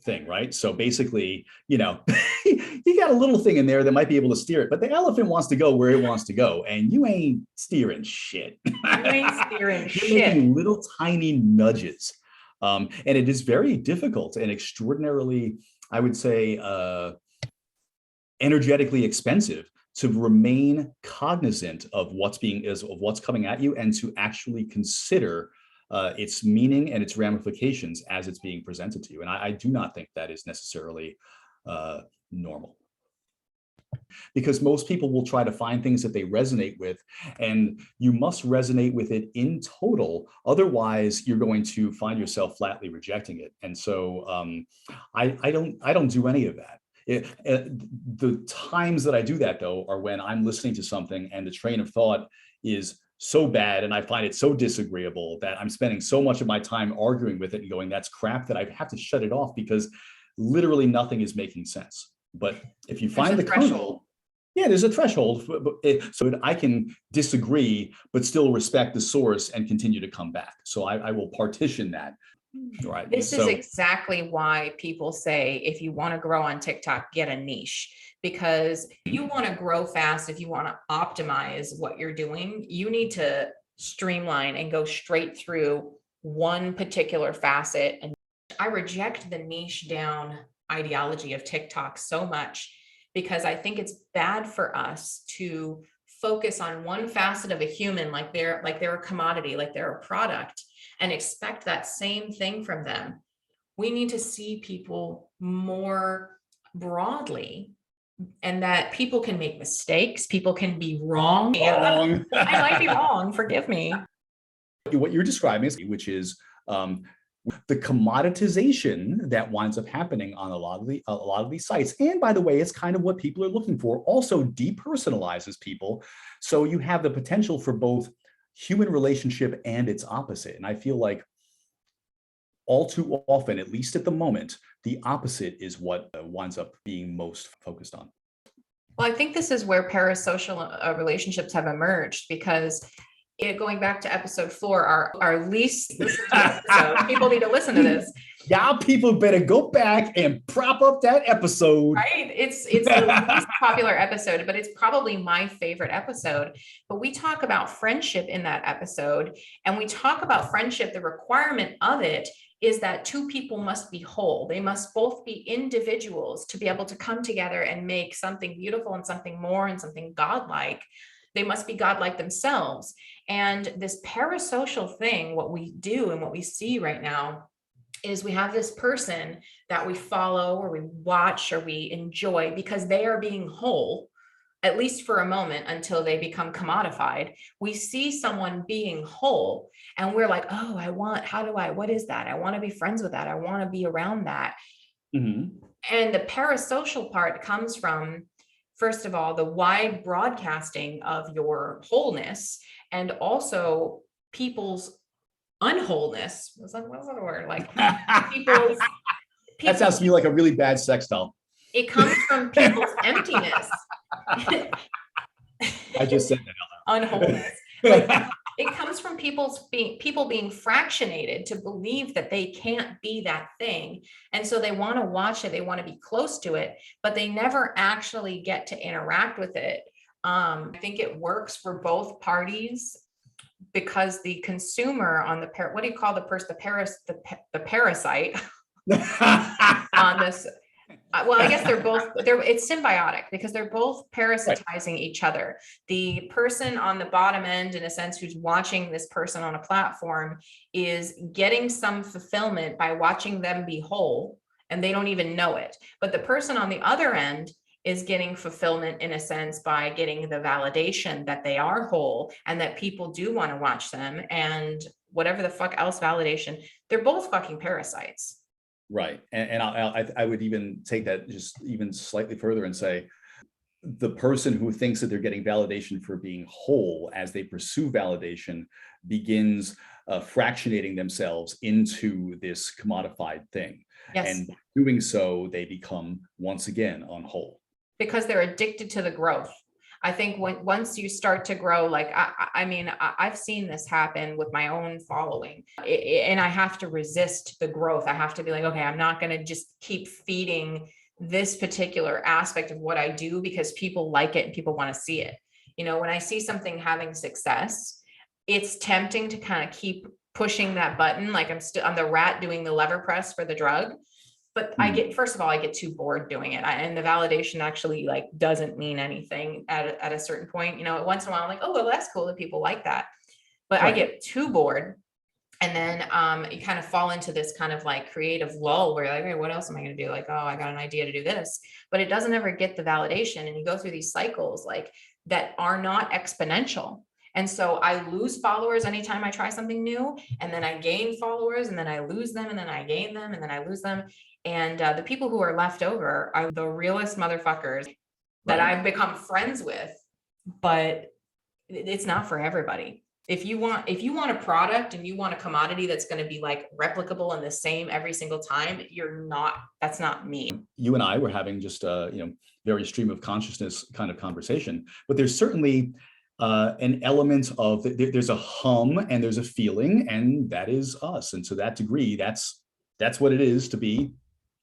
[SPEAKER 3] thing, right? So basically, you know, you got a little thing in there that might be able to steer it, but the elephant wants to go where it wants to go, and you ain't steering shit. You
[SPEAKER 1] ain't steering shit.
[SPEAKER 3] You're making little tiny nudges. And it is very difficult and extraordinarily, I would say, energetically expensive to remain cognizant of what's coming at you, and to actually consider its meaning and its ramifications as it's being presented to you. And I do not think that is necessarily normal, because most people will try to find things that they resonate with, and you must resonate with it in total. Otherwise, you're going to find yourself flatly rejecting it. And so I don't do any of that. The times that I do that, though, are when I'm listening to something and the train of thought is so bad and I find it so disagreeable that I'm spending so much of my time arguing with it and going, that's crap, that I have to shut it off, because literally nothing is making sense. But if you find the kernel, yeah, there's a threshold so that I can disagree, but still respect the source and continue to come back. So I will partition that. Right.
[SPEAKER 1] This is exactly why people say, if you want to grow on TikTok, get a niche, because if you want to grow fast, if you want to optimize what you're doing, you need to streamline and go straight through one particular facet. And I reject the niche down ideology of TikTok so much, because I think it's bad for us to focus on one facet of a human, like they're a commodity, like they're a product, and expect that same thing from them. We need to see people more broadly, and that people can make mistakes, people can be wrong. I might be wrong, forgive me.
[SPEAKER 3] What you're describing, which is the commoditization that winds up happening on a lot of these sites. And by the way, it's kind of what people are looking for. Also depersonalizes people. So you have the potential for both human relationship and its opposite. And I feel like all too often, at least at the moment, the opposite is what winds up being most focused on.
[SPEAKER 1] Well, I think this is where parasocial relationships have emerged, because going back to episode 4, our least listened to episode, people need to listen to this.
[SPEAKER 3] Y'all people better go back and prop up that episode.
[SPEAKER 1] Right? It's the least popular episode, but it's probably my favorite episode. But we talk about friendship in that episode, and we talk about friendship. The requirement of it is that two people must be whole. They must both be individuals to be able to come together and make something beautiful and something more and something godlike. They must be godlike themselves. And this parasocial thing, what we do and what we see right now, is we have this person that we follow or we watch or we enjoy because they are being whole, at least for a moment, until they become commodified. We see someone being whole and we're like, oh, what is that? I want to be friends with that. I want to be around that. Mm-hmm. And the parasocial part comes from, first of all, the wide broadcasting of your wholeness, and also people's unwholeness. What's that word? Like people's
[SPEAKER 3] that sounds to me like a really bad sex doll.
[SPEAKER 1] It comes from people's emptiness.
[SPEAKER 3] I just said that.
[SPEAKER 1] Unwholeness. Like, it comes from people being fractionated to believe that they can't be that thing. And so they want to watch it, they want to be close to it, but they never actually get to interact with it I think it works for both parties because the consumer on the what do you call the person, the parasite on this. Well, I guess it's symbiotic because they're both parasitizing each other. The person on the bottom end, in a sense, who's watching this person on a platform is getting some fulfillment by watching them be whole, and they don't even know it. But the person on the other end is getting fulfillment, in a sense, by getting the validation that they are whole and that people do want to watch them, and whatever the fuck else validation. They're both fucking parasites.
[SPEAKER 3] Right. And I would even take that just even slightly further and say, the person who thinks that they're getting validation for being whole as they pursue validation begins fractionating themselves into this commodified thing.
[SPEAKER 1] Yes.
[SPEAKER 3] And doing so, they become once again unwhole. Because
[SPEAKER 1] they're addicted to the growth. I think once you start to grow, like, I mean, I've seen this happen with my own following, and I have to resist the growth. I have to be like, okay, I'm not going to just keep feeding this particular aspect of what I do because people like it and people want to see it. You know, when I see something having success, it's tempting to kind of keep pushing that button. Like I'm the rat doing the lever press for the drug. But first of all, I get too bored doing it. And the validation actually like doesn't mean anything at a certain point. You know, once in a while, I'm like, oh, well, that's cool that people like that. But I get too bored. And then you kind of fall into this kind of like creative lull where you're like, hey, what else am I going to do? Like, oh, I got an idea to do this. But it doesn't ever get the validation. And you go through these cycles like that are not exponential. And so I lose followers anytime I try something new, and then I gain followers, and then I lose them, and then I gain them, and then I lose them. And the people who are left over are the realest motherfuckers that I've become friends with, but it's not for everybody. If you want a product and you want a commodity that's going to be like replicable and the same every single time, that's not me. You and I were having just very stream of consciousness kind of conversation, but there's certainly an element of there's a hum and there's a feeling, and that is us. And to that degree, that's what it is to be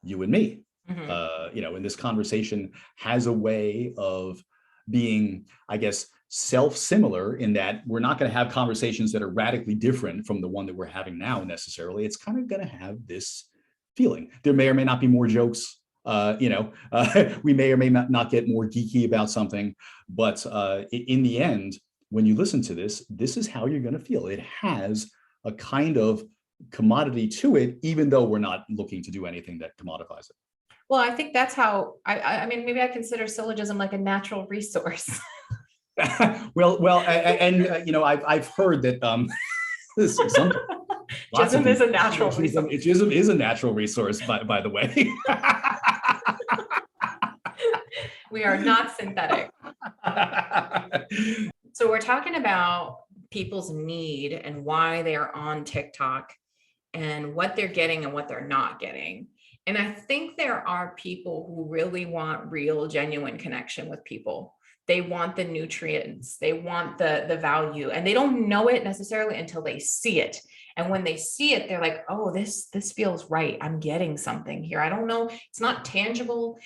[SPEAKER 1] you and me. Mm-hmm. And this conversation has a way of being, I guess, self-similar in that we're not going to have conversations that are radically different from the one that we're having now necessarily. It's kind of going to have this feeling. There may or may not be more jokes. We may or may not get more geeky about something, but in the end, when you listen to this is how you're going to feel. It has a kind of commodity to it, even though we're not looking to do anything that commodifies it. Well, I think that's how I mean, maybe I consider syllogism like a natural resource. well, I've heard that Jism is a natural resource. Jism is a natural resource, by the way. We are not synthetic. So we're talking about people's need and why they are on TikTok and what they're getting and what they're not getting. And I think there are people who really want real, genuine connection with people. They want the nutrients, they want the value, and they don't know it necessarily until they see it. And when they see it, they're like, oh, this feels right. I'm getting something here. I don't know. It's not tangible.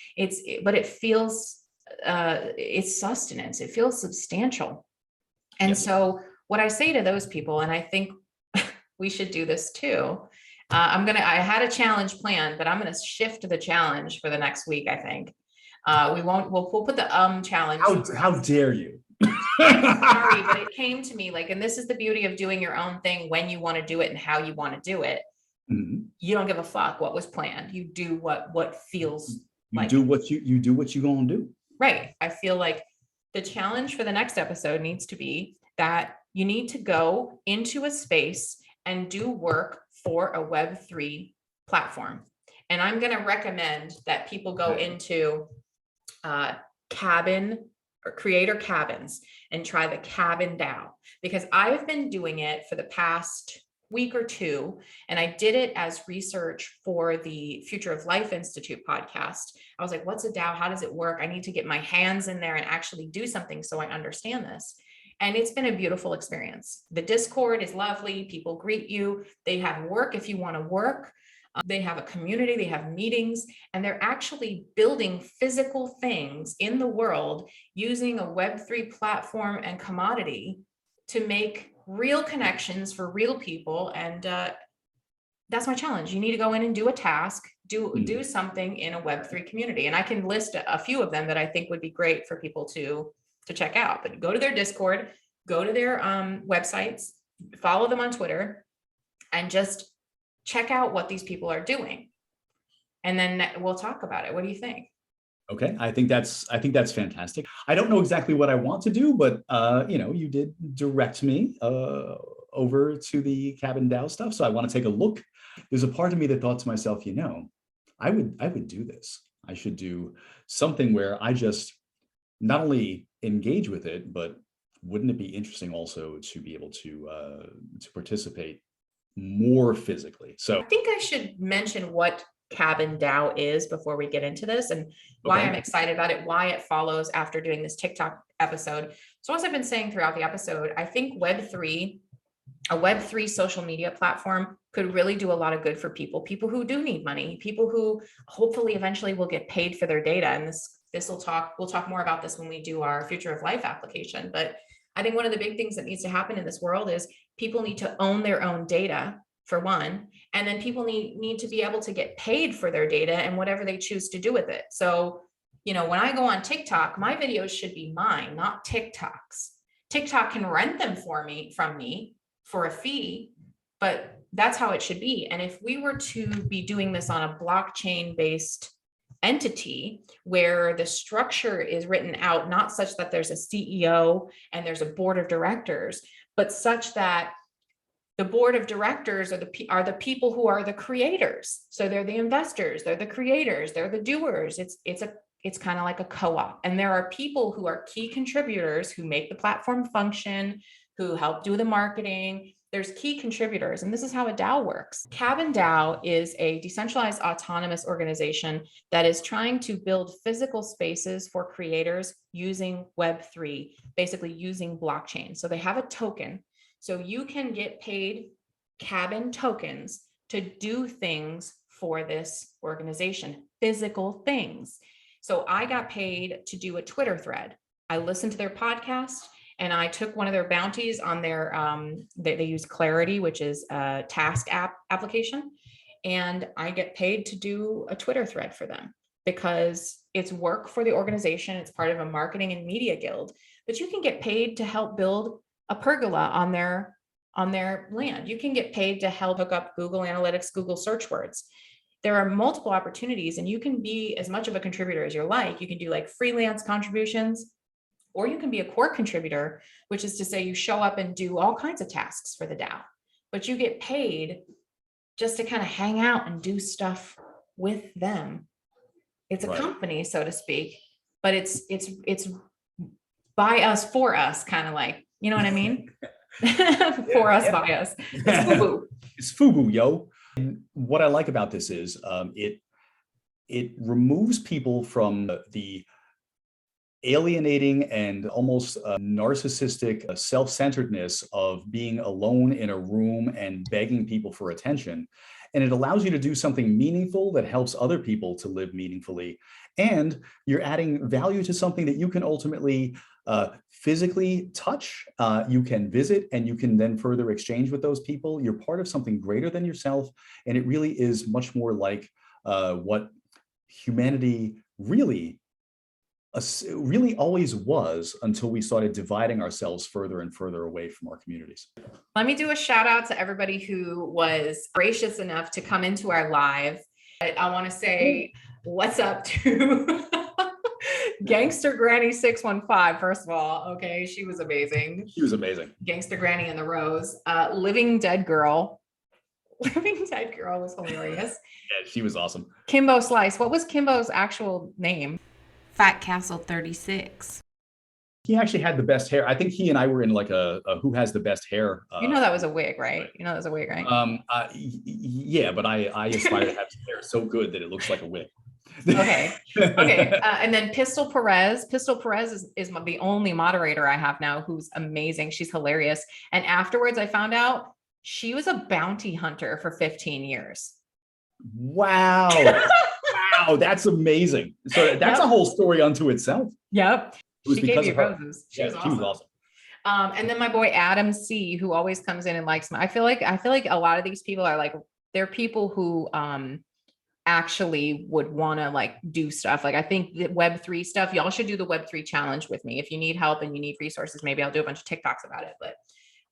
[SPEAKER 1] But it feels, it's sustenance. It feels substantial. And so what I say to those people, and I think we should do this too. I had a challenge planned, but I'm going to shift the challenge for the next week, I think. We'll put the challenge. How dare you? Sorry, but it came to me like, and this is the beauty of doing your own thing when you want to do it and how you want to do it. Mm-hmm. You don't give a fuck what was planned. You do what feels like. You do what you gonna do. Right. I feel like the challenge for the next episode needs to be that you need to go into a space and do work for a Web3 platform. And I'm going to recommend that people go into cabin or creator cabins and try the cabin DAO, because I've been doing it for the past week or two. And I did it as research for the Future of Life Institute podcast. I was like, what's a DAO? How does it work? I need to get my hands in there and actually do something so I understand this. And it's been a beautiful experience. The Discord is lovely. People greet you. They have work if you want to work. They have a community, they have meetings, and they're actually building physical things in the world using a Web3 platform and commodity to make real connections for real people. And that's my challenge. You need to go in and do a task, do something in a Web3 community. And I can list a few of them that I think would be great for people to check out. But go to their Discord, go to their websites, follow them on Twitter, and just check out what these people are doing. And then we'll talk about it. What do you think?
[SPEAKER 3] Okay, I think that's fantastic. I don't know exactly what I want to do, but you did direct me over to the Cabin DAO stuff, so I want to take a look. There's a part of me that thought to myself, I would do this. I should do something where I just not only engage with it, but wouldn't it be interesting also to be able to participate more physically? So
[SPEAKER 1] I think I should mention what Cabin DAO is before we get into this, and why I'm excited about it, why it follows after doing this TikTok episode. So as I've been saying throughout the episode, I think a Web3 social media platform could really do a lot of good for people who do need money, people who hopefully eventually will get paid for their data. And we'll talk more about this when we do our Future of Life application. But I think one of the big things that needs to happen in this world is people need to own their own data, for one, and then people need to be able to get paid for their data and whatever they choose to do with it. So, when I go on TikTok, my videos should be mine, not TikTok's. TikTok can rent them from me for a fee, but that's how it should be. And if we were to be doing this on a blockchain-based entity where the structure is written out, not such that there's a CEO and there's a board of directors, but such that the board of directors are the people who are the creators. So they're the investors, they're the creators, they're the doers. It's kind of like a co-op. And there are people who are key contributors who make the platform function, who help do the marketing. There's key contributors, and this is how a DAO works. Cabin DAO is a decentralized autonomous organization that is trying to build physical spaces for creators using Web3, basically using blockchain. So they have a token. So you can get paid Cabin tokens to do things for this organization, physical things. So I got paid to do a Twitter thread. I listened to their podcast and I took one of their bounties on their, they use Clarity, which is a task application. And I get paid to do a Twitter thread for them because it's work for the organization. It's part of a marketing and media guild, but you can get paid to help build a pergola on their land. You can get paid to help hook up Google Analytics, Google search words. There are multiple opportunities, and you can be as much of a contributor as you like. You can do like freelance contributions, or you can be a core contributor, which is to say you show up and do all kinds of tasks for the DAO, but you get paid just to kind of hang out and do stuff with them. It's a company, so to speak, but it's by us, for us, kind of like, you know what I mean? For us, by us. It's FUBU.
[SPEAKER 3] It's FUBU, yo. And what I like about this is it removes people from the alienating and almost narcissistic self-centeredness of being alone in a room and begging people for attention. And it allows you to do something meaningful that helps other people to live meaningfully. And you're adding value to something that you can ultimately physically touch, you can visit, and you can then further exchange with those people. You're part of something greater than yourself. And it really is much more like what humanity really always was, until we started dividing ourselves further and further away from our communities.
[SPEAKER 1] Let me do a shout out to everybody who was gracious enough to come into our live. I want to say what's up to Gangster Granny 615, first of all. Okay, she was amazing.
[SPEAKER 3] She was amazing.
[SPEAKER 1] Gangster Granny and the Rose. Living Dead Girl. Living Dead Girl was hilarious.
[SPEAKER 3] Yeah, she was awesome.
[SPEAKER 1] Kimbo Slice. What was Kimbo's actual name? Fat Castle 36.
[SPEAKER 3] He actually had the best hair. I think he and I were in like a who has the best hair.
[SPEAKER 1] That was a wig, right? You know that was a wig, right?
[SPEAKER 3] Yeah, but I aspire to have hair so good that it looks like a wig.
[SPEAKER 1] Okay. And then Pistol Perez. Pistol Perez is the only moderator I have now who's amazing. She's hilarious. And afterwards, I found out she was a bounty hunter for 15 years.
[SPEAKER 3] Wow. Wow, that's amazing. So that's a whole story unto itself.
[SPEAKER 1] Yep.
[SPEAKER 3] It was
[SPEAKER 1] She
[SPEAKER 3] because
[SPEAKER 1] gave
[SPEAKER 3] of
[SPEAKER 1] me
[SPEAKER 3] her.
[SPEAKER 1] roses. She
[SPEAKER 3] Yeah,
[SPEAKER 1] was
[SPEAKER 3] she
[SPEAKER 1] awesome.
[SPEAKER 3] was awesome.
[SPEAKER 1] And then my boy Adam C, who always comes in and likes me. I feel like a lot of these people are like, they're people who actually would want to like do stuff. Like I think the Web3 stuff, y'all should do the Web3 challenge with me. If you need help and you need resources, maybe I'll do a bunch of TikToks about it. But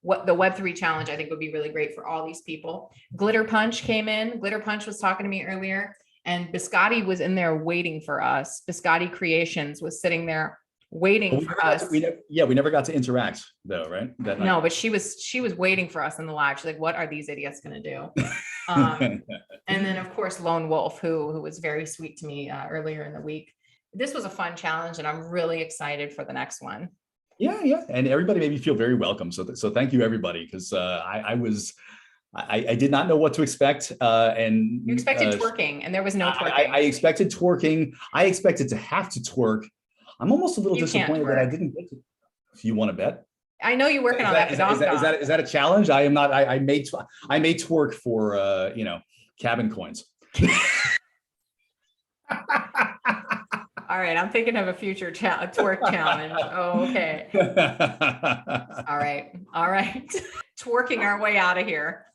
[SPEAKER 1] what the Web3 challenge I think would be really great for all these people. Glitter Punch came in. Glitter Punch was talking to me earlier, and Biscotti was in there waiting for us. Biscotti Creations was sitting there waiting for us.
[SPEAKER 3] We never got to interact though, right? That night.
[SPEAKER 1] No, but she was waiting for us in the live. She's like, what are these idiots going to do? And then of course, Lone Wolf, who was very sweet to me earlier in the week. This was a fun challenge and I'm really excited for the next one.
[SPEAKER 3] Yeah. And everybody made me feel very welcome. So thank you everybody. Because I did not know what to expect. And
[SPEAKER 1] you expected twerking and there was no twerking.
[SPEAKER 3] I expected twerking. I expected to have to twerk. I'm almost a little disappointed that I didn't get to. If you want to bet,
[SPEAKER 1] I know you're working on that.
[SPEAKER 3] Is that a challenge? I am not. I may twerk for cabin coins.
[SPEAKER 1] All right, I'm thinking of a future twerk challenge. Oh, okay. All right. Twerking our way out of here.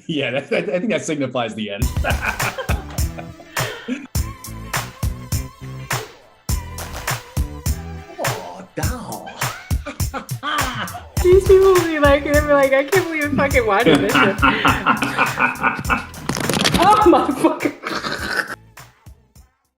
[SPEAKER 3] Yeah, I think that signifies the end.
[SPEAKER 1] These people will be like, I can't believe I'm fucking watching this shit. Oh my fucking